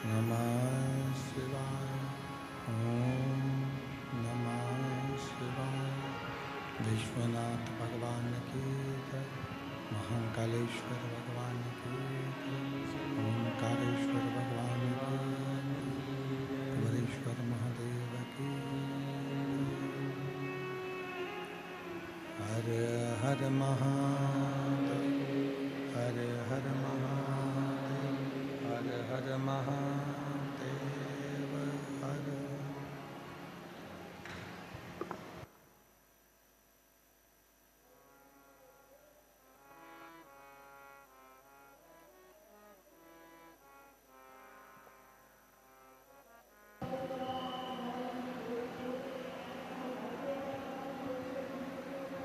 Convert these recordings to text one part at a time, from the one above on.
नमः शिवाय। ओम नमः शिवाय। विश्वनाथ भगवान की जय। महाकालेश्वर भगवान की जय। ओंकारेश्वर भगवान की जय। वरेश्वर महादेव की हर हर महादेव। हर हर महादेव। हर हर महादेव। हर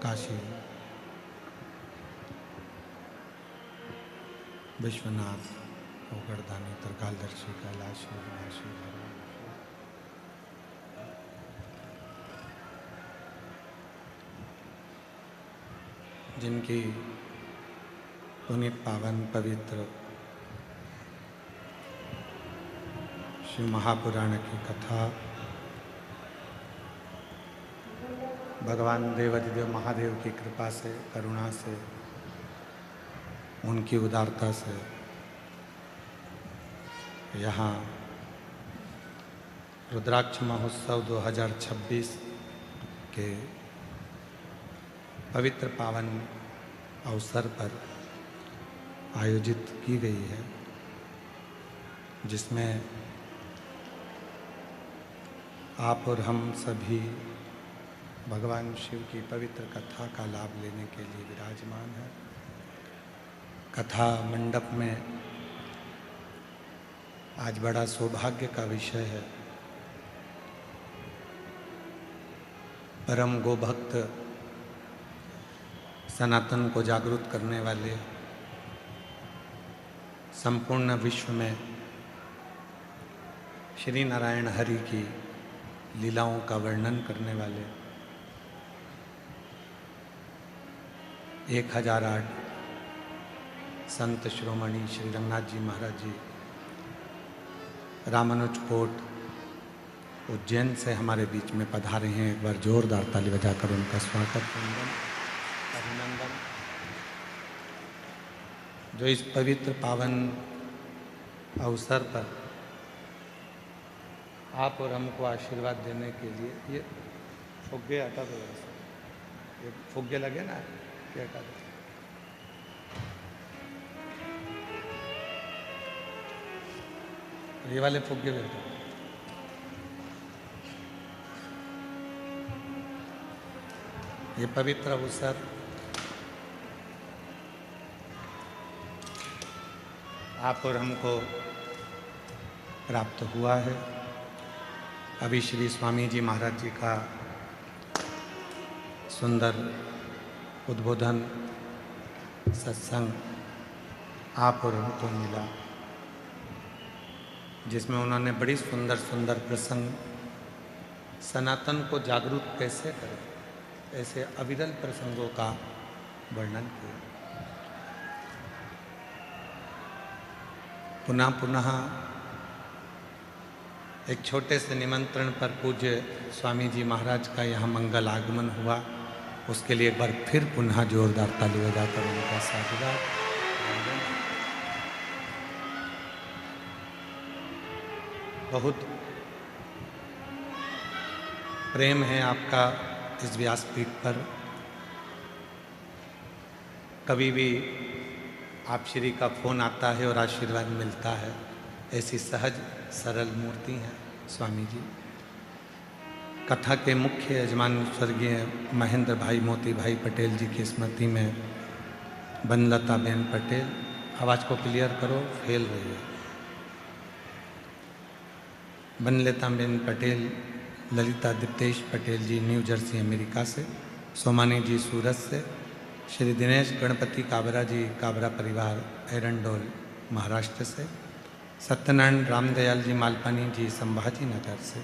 काशी विश्वनाथ ओगरदानी त्रिकालदर्शी कैलाशी विनाशी जिनकी पुनीत पावन पवित्र शिव महापुराण की कथा भगवान देवाधिदेव महादेव की कृपा से, करुणा से, उनकी उदारता से यहाँ रुद्राक्ष महोत्सव 2026 के पवित्र पावन अवसर पर आयोजित की गई है, जिसमें आप और हम सभी भगवान शिव की पवित्र कथा का लाभ लेने के लिए विराजमान हैं। कथा मंडप में आज बड़ा सौभाग्य का विषय है। परम गोभक्त सनातन को जागरूक करने वाले, संपूर्ण विश्व में श्री नारायण हरि की लीलाओं का वर्णन करने वाले 1008 संत शिरोमणि श्री रंगनाथ जी महाराज जी रामानुज कोट उज्जैन से हमारे बीच में पधारे हैं। एक बार जोरदार ताली बजाकर उनका स्वागत, अभिनंदन। जो इस पवित्र पावन अवसर पर आप और हमको आशीर्वाद देने के लिए, ये फुग्गे हटा दो, ये फुग्गे लगे ना, क्या कर ये वाले फुग्गे भी हटा। ये पवित्र अवसर आप और हमको प्राप्त हुआ है। अभी श्री स्वामी जी महाराज जी का सुंदर उद्बोधन सत्संग आप और हमको मिला, जिसमें उन्होंने बड़ी सुंदर सुंदर प्रसंग सनातन को जागरूक कैसे करें, ऐसे अविरल प्रसंगों का वर्णन किया। पुनः पुनः एक छोटे से निमंत्रण पर पूज्य स्वामी जी महाराज का यहाँ मंगल आगमन हुआ। उसके लिए एक बार फिर पुनः जोरदार ताली बजाकर उनका स्वागत। बहुत प्रेम है आपका इस व्यासपीठ पर। कभी भी आप श्री का फोन आता है और आशीर्वाद मिलता है। ऐसी सहज सरल मूर्ति हैं स्वामी जी। कथा के मुख्य यजमान स्वर्गीय महेंद्र भाई मोती भाई पटेल जी की स्मृति में बनलता बेन पटेल, आवाज़ को क्लियर करो, फेल रही है। बनलता बेन पटेल, ललिता दीप्तेश पटेल जी न्यू जर्सी अमेरिका से, सोमानी जी सूरत से, श्री दिनेश गणपति काबरा जी काबरा परिवार एरंडोल महाराष्ट्र से, सत्यनारायण रामदयाल जी मालपानी जी संभाजी नगर से,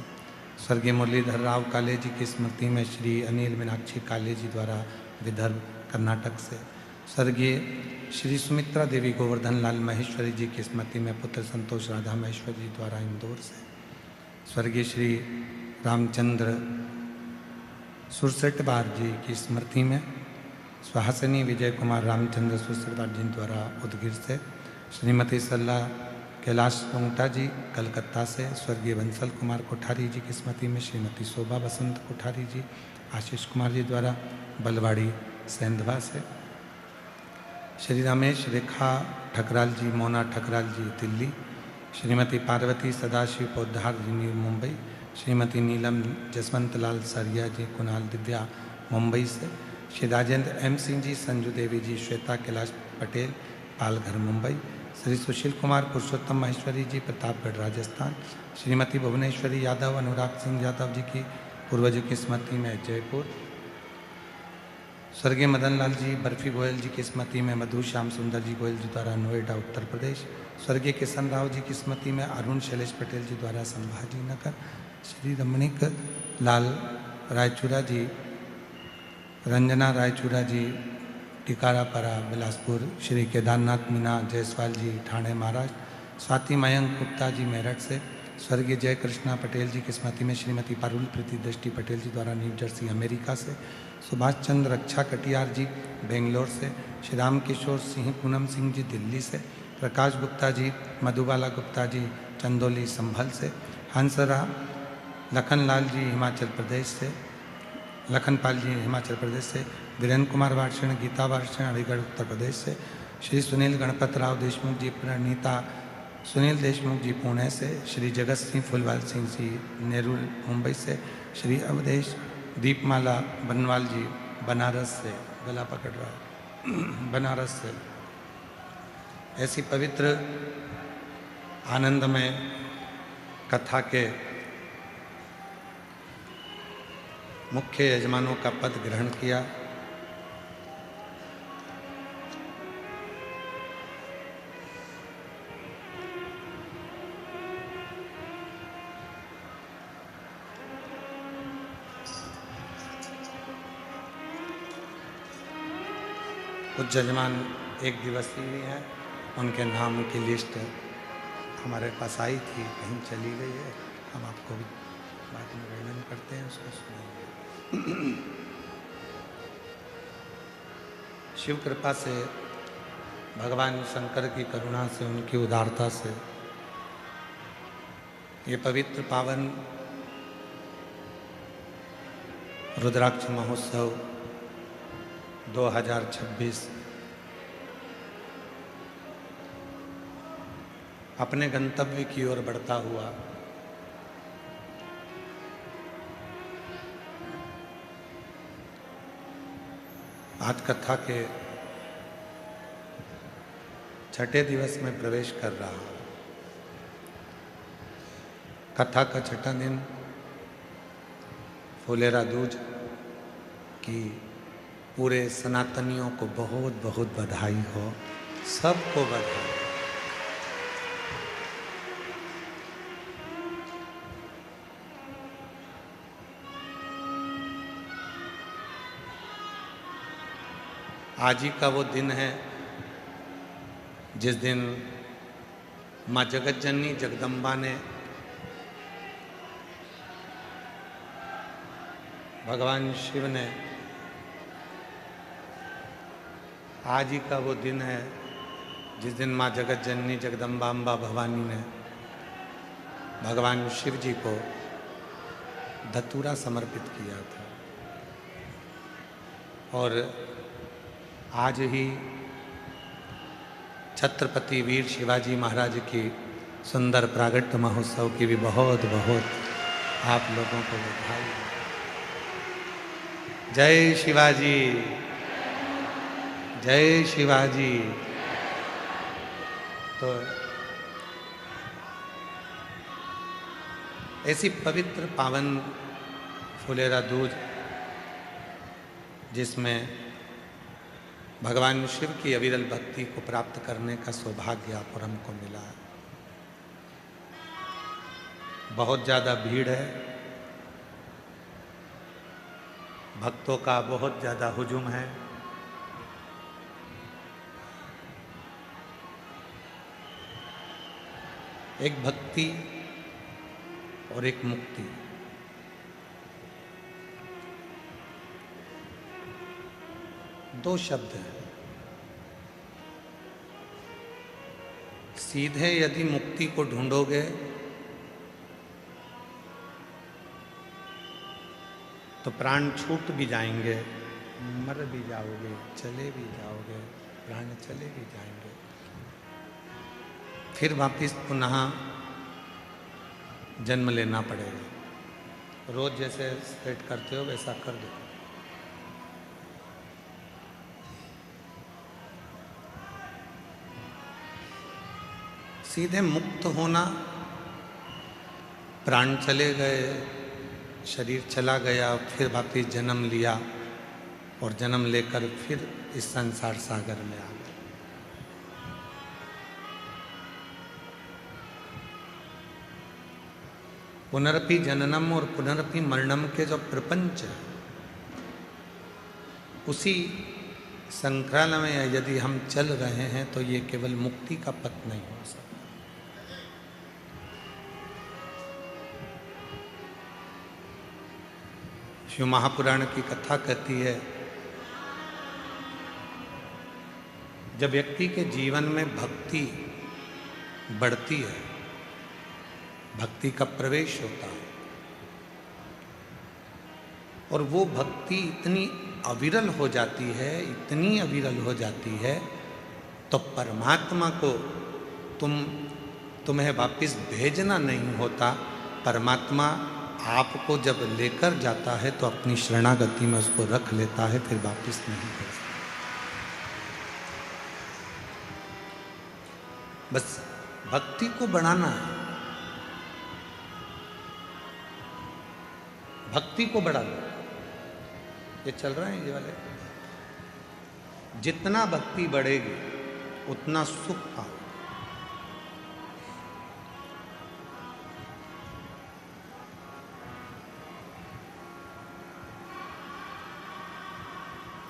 स्वर्गीय मुरलीधर राव काले जी की स्मृति में श्री अनिल मीनाक्षी काले जी द्वारा विदर्भ कर्नाटक से, स्वर्गीय श्री सुमित्रा देवी गोवर्धन लाल महेश्वरी जी की स्मृति में पुत्र संतोष राधा महेश्वरी जी द्वारा इंदौर से। स्वर्गीय श्री रामचंद्र सुरसटवार जी की स्मृति में सुहासिनी विजय कुमार रामचंद्र सुरसटवार जी द्वारा उदगीर से। श्रीमती सल्ला कैलाश रोंगटा जी कलकत्ता से। स्वर्गीय बंसल कुमार कोठारी जी की स्मृति में श्रीमती शोभा बसंत कोठारी जी आशीष कुमार जी द्वारा बलवाड़ी सेंधवा से। श्री रमेश रेखा ठकराल जी मोना ठकराल जी दिल्ली। श्रीमती पार्वती सदाशिव पौधार जी न्यू मुंबई। श्रीमती नीलम जसवंत लाल सरिया जी कुणाल दिव्या मुंबई से। श्री राजेंद्र एम सिंह जी संजू देवी जी श्वेता कैलाश पटेल पालघर मुंबई। श्री सुशील कुमार पुरुषोत्तम महेश्वरी जी प्रतापगढ़ राजस्थान। श्रीमती भुवनेश्वरी यादव अनुराग सिंह यादव जी की पूर्वजों की स्मृति में जयपुर। स्वर्गीय मदन लाल जी बर्फी गोयल जी की स्मृति में मधु श्याम सुंदर जी गोयल जी द्वारा नोएडा उत्तर प्रदेश। स्वर्गीय किशन राव जी की स्मृति में अरुण शैलेश पटेल जी द्वारा संभाजी नगर। श्री रमणीक लाल रायचूरा जी रंजना रायचूरा जी टिकारापरा बिलासपुर। श्री केदारनाथ मीना जायसवाल जी ठाणे महाराष्ट्र। स्वाति मयंक गुप्ता जी मेरठ से। स्वर्गीय जय कृष्णा पटेल जी की स्मृति में श्रीमती पारुल प्रीति दृष्टि पटेल जी द्वारा न्यू जर्सी अमेरिका से। सुभाष चंद्र रक्षा कटियार जी बेंगलोर से। श्री राम किशोर सिंह पूनम सिंह जी दिल्ली से। प्रकाश गुप्ता जी मधुबाला गुप्ता जी चंदौली संभल से। हंसरा लखनलाल जी हिमाचल प्रदेश से। लखनपाल जी हिमाचल प्रदेश से। वीरेंद्र कुमार वार्षण गीता वार्षण अलीगढ़ उत्तर प्रदेश से। श्री सुनील गणपत राव देशमुख जी प्रणीता सुनील देशमुख जी पुणे से। श्री जगत सिंह फुलवाल सिंह जी नेरुल मुंबई से। श्री अवधेश दीपमाला बनवाल जी बनारस से। गला पकड़ रहा है बनारस से। ऐसी पवित्र आनंदमय कथा के मुख्य यजमानों का पद ग्रहण किया। कुछ जजमान एक दिवसीय भी हैं, उनके नाम की लिस्ट हमारे पास आई थी, कहीं चली गई है, हम आपको भी बाद में वर्णन करते हैं, उसको सुनेंगे। शिव कृपा से, भगवान शंकर की करुणा से, उनकी उदारता से ये पवित्र पावन रुद्राक्ष महोत्सव 2026 अपने गंतव्य की ओर बढ़ता हुआ आज कथा के छठे दिवस में प्रवेश कर रहा है। कथा का छठा दिन फुलेरा दूज की पूरे सनातनियों को बहुत बहुत बधाई हो, सबको बधाई। आज ही का वो दिन है जिस दिन माँ जगत जननी जगदम्बा ने भगवान शिव ने, आज ही का वो दिन है जिस दिन माँ जगत जननी जगदम्बा अम्बा भवानी ने भगवान शिव जी को धतूरा समर्पित किया था। और आज ही छत्रपति वीर शिवाजी महाराज की सुंदर प्रागट्य महोत्सव की भी बहुत बहुत आप लोगों को बधाई। जय शिवाजी, जय शिवाजी। तो ऐसी पवित्र पावन फुलेरा दूज जिसमें भगवान शिव की अविरल भक्ति को प्राप्त करने का सौभाग्य आप और हमको मिला है। बहुत ज़्यादा भीड़ है, भक्तों का बहुत ज़्यादा हुजूम है। एक भक्ति और एक मुक्ति। दो शब्द हैं। सीधे यदि मुक्ति को ढूंढोगे तो प्राण छूट भी जाएंगे, मर भी जाओगे, चले भी जाओगे, प्राण चले भी जाएंगे। फिर वापिस पुनः जन्म लेना पड़ेगा। रोज जैसे सेट करते हो वैसा कर दो। सीधे मुक्त होना, प्राण चले गए, शरीर चला गया, फिर वापिस जन्म लिया और जन्म लेकर फिर इस संसार सागर में आ गए। पुनरपि जननम और पुनरपि मरणम के जो प्रपंच है, उसी संक्रांत में यदि हम चल रहे हैं तो ये केवल मुक्ति का पथ नहीं हो सकता। शिव महापुराण की कथा कहती है, जब व्यक्ति के जीवन में भक्ति बढ़ती है, भक्ति का प्रवेश होता है और वो भक्ति इतनी अविरल हो जाती है, इतनी अविरल हो जाती है, तो परमात्मा को तुम्हें वापस भेजना नहीं होता। परमात्मा आपको जब लेकर जाता है तो अपनी शरणागति में उसको रख लेता है, फिर वापस नहीं भेजता। बस भक्ति को बढ़ाना है, भक्ति को बढ़ा लो। ये चल रहा है ये वाले। जितना भक्ति बढ़ेगी उतना सुख पाओ।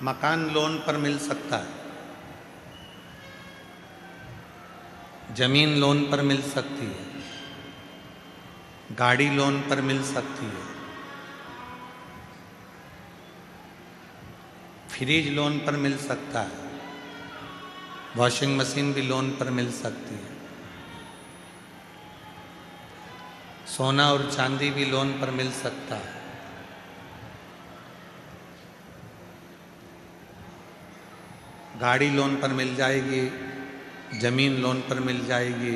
मकान लोन पर मिल सकता है, जमीन लोन पर मिल सकती है, गाड़ी लोन पर मिल सकती है, फ्रिज लोन पर मिल सकता है, वॉशिंग मशीन भी लोन पर मिल सकती है, सोना और चांदी भी लोन पर मिल सकता है। गाड़ी लोन पर मिल जाएगी, जमीन लोन पर मिल जाएगी,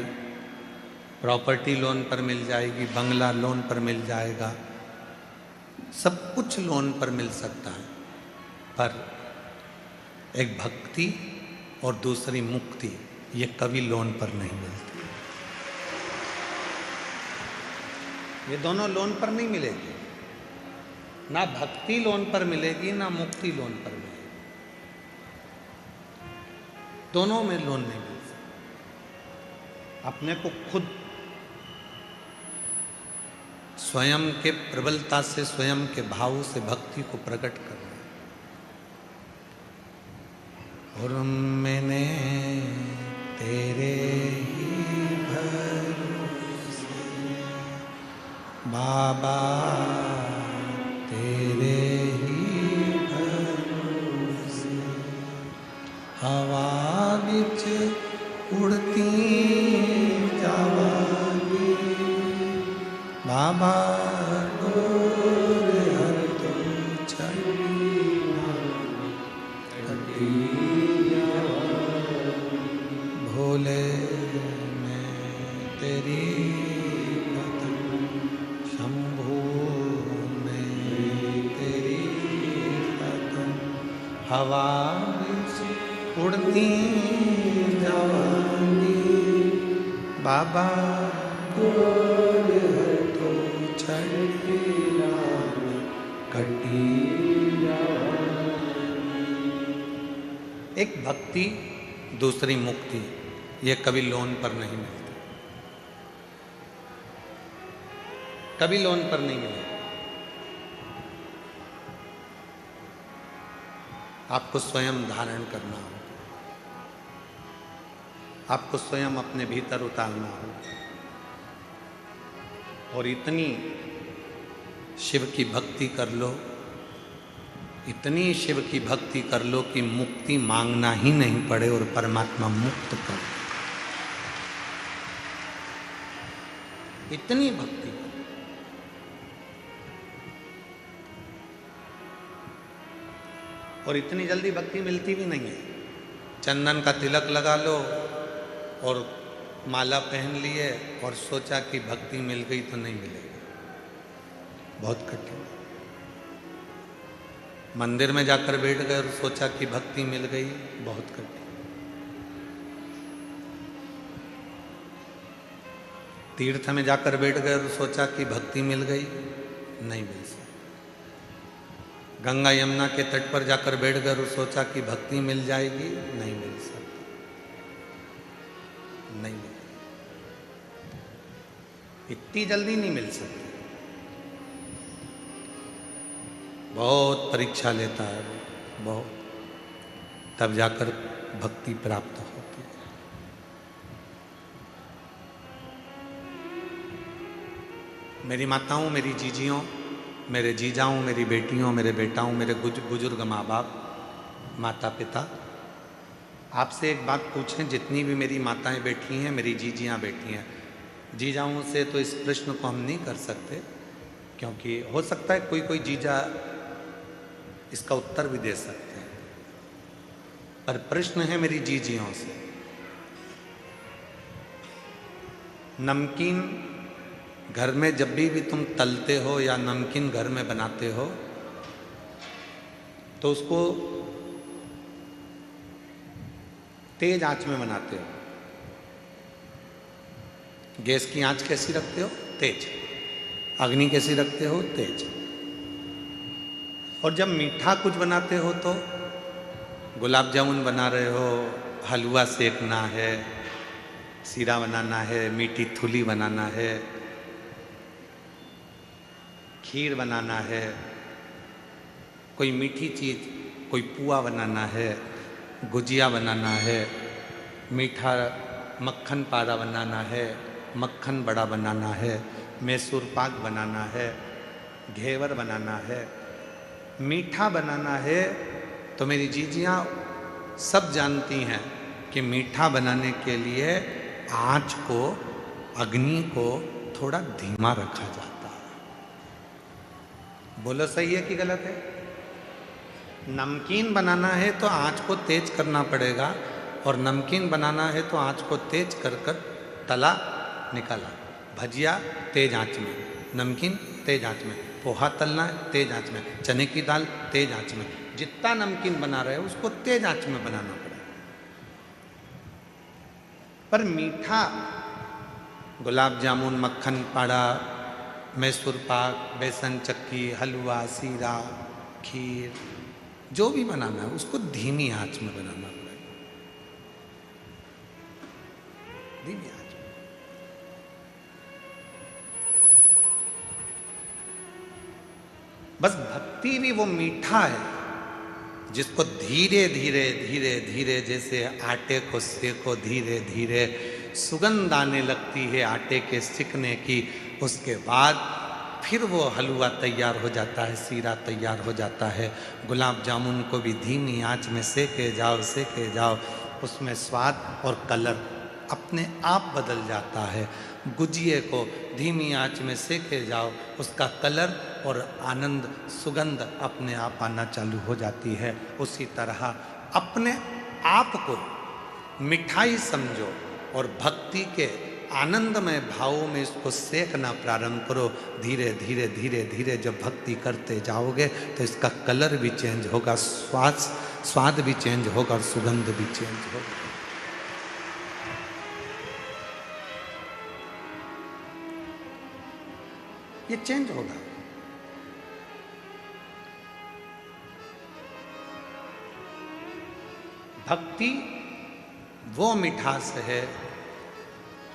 प्रॉपर्टी लोन पर मिल जाएगी, बंगला लोन पर मिल जाएगा, सब कुछ लोन पर मिल सकता है। पर एक भक्ति और दूसरी मुक्ति, ये कभी लोन पर नहीं मिलती। ये दोनों लोन पर नहीं मिलेगी। ना भक्ति लोन पर मिलेगी, ना मुक्ति लोन पर मिलेगी। दोनों में लोन नहीं मिल सकता। अपने को खुद स्वयं के प्रबलता से, स्वयं के भाव से भक्ति को प्रकट करना। और मैंने तेरे ही भरोसे बाबा, तेरे ही भरोसे हवा बिच उड़ती जावांगी बाबा, डोर हर तुम चढ़ना भोले, मैं तेरी कदम शंभू, मैं तेरी कदम हवा बिच उड़ती जावांगी बाबा, डोर हर तो चढ़ना कटी। एक भक्ति दूसरी मुक्ति, ये कभी लोन पर नहीं मिलती, कभी लोन पर नहीं मिलेगी। आपको स्वयं धारण करना होगा, आपको स्वयं अपने भीतर उतारना होगा। और इतनी शिव की भक्ति कर लो, इतनी शिव की भक्ति कर लो कि मुक्ति मांगना ही नहीं पड़े और परमात्मा मुक्त कर, इतनी भक्ति। और इतनी जल्दी भक्ति मिलती भी नहीं है। चंदन का तिलक लगा लो और माला पहन लिए और सोचा कि भक्ति मिल गई तो नहीं मिलेगी, बहुत कठिन। मंदिर में जाकर बैठ गए और सोचा कि भक्ति मिल गई, बहुत कठिन। तीर्थ में जाकर बैठ गए और सोचा कि भक्ति मिल गई, नहीं मिल सकती। गंगा यमुना के तट पर जाकर बैठ गए और सोचा कि भक्ति मिल जाएगी, नहीं मिल सकती, नहीं मिल, इतनी जल्दी नहीं मिल सकती। बहुत परीक्षा लेता है वो, बहुत, तब जाकर भक्ति प्राप्त होती है। मेरी माताओं, मेरी जीजियों, मेरे जीजाओं, मेरी बेटियों, मेरे बेटाओं, मेरे बुजुर्ग माँ बाप, माता पिता, आपसे एक बात पूछें। जितनी भी मेरी माताएं बैठी हैं, मेरी जीजियाँ बैठी हैं, जीजाओं से तो इस प्रश्न को हम नहीं कर सकते, क्योंकि हो सकता है कोई कोई जीजा इसका उत्तर भी दे सकते हैं, पर प्रश्न है मेरी जीजियों से। नमकीन घर में जब भी तुम तलते हो या नमकीन घर में बनाते हो तो उसको तेज आंच में बनाते हो। गैस की आंच कैसी रखते हो? तेज। अग्नि कैसी रखते हो? तेज। और जब मीठा कुछ बनाते हो तो गुलाब जामुन बना रहे हो, हलवा सेकना है, सीरा बनाना है, मीठी थुली बनाना है, खीर बनाना है, कोई मीठी चीज़, कोई पुआ बनाना है, गुजिया बनाना है, मीठा मक्खन पारा बनाना है, मक्खन बड़ा बनाना है, मैसूर पाक बनाना है, घेवर बनाना है, मीठा बनाना है, तो मेरी जीजियाँ सब जानती हैं कि मीठा बनाने के लिए आँच को, अग्नि को थोड़ा धीमा रखा जाता है। बोलो सही है कि गलत है? नमकीन बनाना है तो आँच को तेज करना पड़ेगा, और नमकीन बनाना है तो आँच को तेज कर कर तला निकाला। भजिया तेज आंच में, नमकीन तेज आंच में, पोहा तलना है तेज आंच में, चने की दाल तेज आंच में। जितना नमकीन बना रहे हो उसको तेज आंच में बनाना पड़ेगा। पर मीठा, गुलाब जामुन, मक्खन पाड़ा, मैसूर पाक, बेसन चक्की, हलवा, सीरा, खीर, जो भी बनाना है उसको धीमी आंच में बनाना पड़ेगा, धीमी आंच में। बस भक्ति भी वो मीठा है जिसको धीरे धीरे धीरे धीरे, जैसे आटे को सेको धीरे धीरे, सुगंध आने लगती है आटे के सिकने की, उसके बाद फिर वो हलवा तैयार हो जाता है, सीरा तैयार हो जाता है। गुलाब जामुन को भी धीमी आंच में सेके जाओ, उसमें स्वाद और कलर अपने आप बदल जाता है। गुजिये को धीमी आंच में सेके जाओ, उसका कलर और आनंद, सुगंध अपने आप आना चालू हो जाती है। उसी तरह अपने आप को मिठाई समझो और भक्ति के आनंदमय भावों में इसको सेकना प्रारंभ करो। धीरे धीरे धीरे धीरे जब भक्ति करते जाओगे तो इसका कलर भी चेंज होगा, स्वाद भी चेंज होगा और सुगंध भी चेंज होगा। ये चेंज होगा। भक्ति वो मिठास है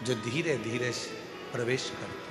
जो धीरे धीरे प्रवेश करती है।